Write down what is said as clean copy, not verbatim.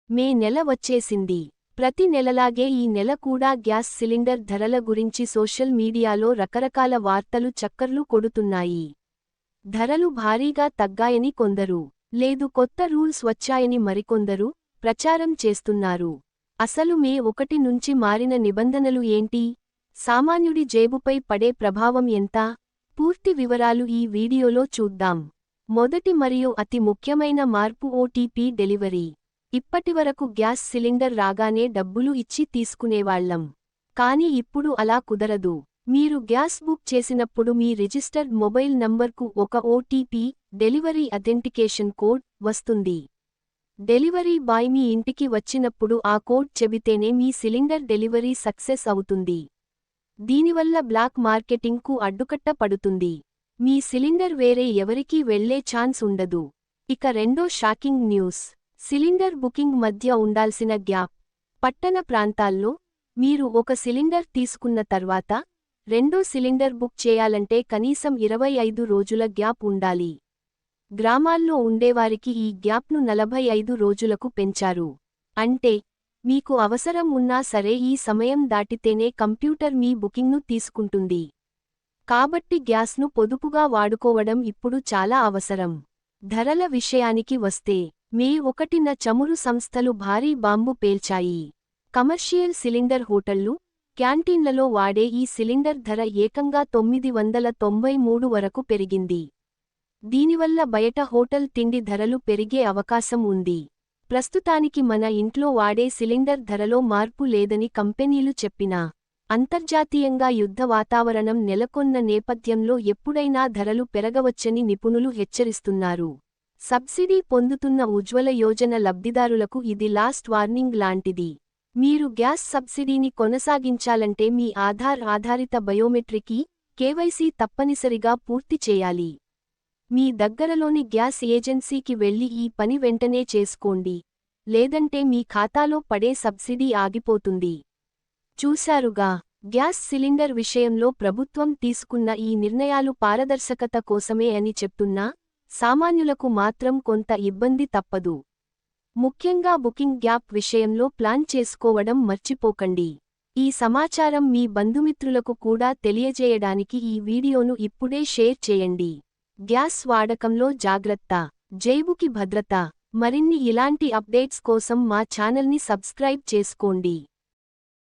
మే నెల వచ్చేసింది. ప్రతి నెలలాగే ఈ నెల కూడా గ్యాస్ సిలిండర్ ధరల గురించి సోషల్ మీడియాలో రకరకాల వార్తలు చక్కర్లు కొడుతున్నాయి. ధరలు భారీగా తగ్గాయని కొందరు, లేదు కొత్త రూల్స్ వచ్చాయని మరికొందరు ప్రచారం చేస్తున్నారు. అసలు మే 1 నుంచి మారిన నిబంధనలు ఏంటి? సామాన్యుడి జేబుపై పడే ప్రభావం ఎంత? పూర్తి వివరాలు ఈ వీడియోలో చూద్దాం. మొదటి మరియు అతి ముఖ్యమైన మార్పు ఓటీపీ డెలివరీ. ఇప్పటివరకు గ్యాస్ సిలిండర్ రాగానే డబ్బులు ఇచ్చి తీసుకునేవాళ్లం. కానీ ఇప్పుడు అలా కుదరదు. మీరు గ్యాస్ బుక్ చేసినప్పుడు మీ రిజిస్టర్డ్ మొబైల్ నంబర్కు ఒక ఓటీపీ, డెలివరీ అథెంటికేషన్ కోడ్, వస్తుంది. డెలివరీ బాయ్ మీ ఇంటికి వచ్చినప్పుడు ఆ కోడ్ చెబితేనే మీ సిలిండర్ డెలివరీ సక్సెస్ అవుతుంది. దీనివల్ల బ్లాక్ మార్కెటింగ్కు అడ్డుకట్ట పడుతుంది. మీ సిలిండర్ వేరే ఎవరికీ వెళ్లే ఛాన్స్ ఉండదు. ఇక రెండో షాకింగ్ న్యూస్. సిలిండర్ బుకింగ్ మధ్య ఉండాల్సిన గ్యాప్. పట్టణ ప్రాంతాల్లో మీరు ఒక సిలిండర్ తీసుకున్న తర్వాత రెండో సిలిండర్ బుక్ చేయాలంటే కనీసం 25 రోజుల గ్యాప్ ఉండాలి. గ్రామాల్లో ఉండేవారికి ఈ గ్యాప్ను 45 రోజులకు పెంచారు. అంటే మీకు అవసరం ఉన్నా సరే ఈ సమయం దాటితేనే కంప్యూటర్ మీ బుకింగ్ను తీసుకుంటుంది. కాబట్టి గ్యాస్ను పొదుపుగా వాడుకోవడం ఇప్పుడు చాలా అవసరం. ధరల విషయానికి వస్తే మే 1న చమురు సంస్థలు భారీ బాంబు పేల్చాయి. కమర్షియల్ సిలిండర్ హోటళ్లు, క్యాంటీన్లలో వాడే ఈ సిలిండర్ ధర ఏకంగా 993 వరకు పెరిగింది. దీనివల్ల బయట హోటల్ తిండి ధరలు పెరిగే అవకాశం ఉంది. ప్రస్తుతానికి మన ఇంట్లో వాడే సిలిండర్ ధరలో మార్పు లేదని కంపెనీలు చెప్పినా, అంతర్జాతీయంగా యుద్ధ వాతావరణం నెలకొన్న నేపథ్యంలో ఎప్పుడైనా ధరలు పెరగవచ్చని నిపుణులు హెచ్చరిస్తున్నారు. సబ్సిడీ పొందుతున్న ఉజ్వల యోజన లబ్ధిదారులకు ఇది లాస్ట్ వార్నింగ్ లాంటిది. మీరు గ్యాస్ సబ్సిడీని కొనసాగించాలంటే మీ ఆధార్ ఆధారిత బయోమెట్రిక్ కేవైసీ తప్పనిసరిగా పూర్తి చేయాలి. మీ దగ్గరలోని గ్యాస్ ఏజెన్సీకి వెళ్లి ఈ పని వెంటనే చేసుకోండి. లేదంటే మీ ఖాతాలో పడే సబ్సిడీ ఆగిపోతుంది. చూశారుగా, గ్యాస్ సిలిండర్ విషయంలో ప్రభుత్వం తీసుకున్న ఈ నిర్ణయాలు పారదర్శకత కోసమే అని చెప్తున్నా, సామాన్యులకు మాత్రం కొంత ఇబ్బంది తప్పదు. ముఖ్యంగా బుకింగ్ గ్యాప్ విషయంలో ప్లాన్ చేసుకోవడం మర్చిపోకండి. ఈ సమాచారం మీ బంధుమిత్రులకు కూడా తెలియజేయడానికి ఈ వీడియోను ఇప్పుడే షేర్ చేయండి. గ్యాస్ వాడకంలో జాగ్రత్త, జేబుకి భద్రత. మరిన్ని ఇలాంటి అప్డేట్స్ కోసం మా ఛానల్ని సబ్స్క్రైబ్ చేసుకోండి.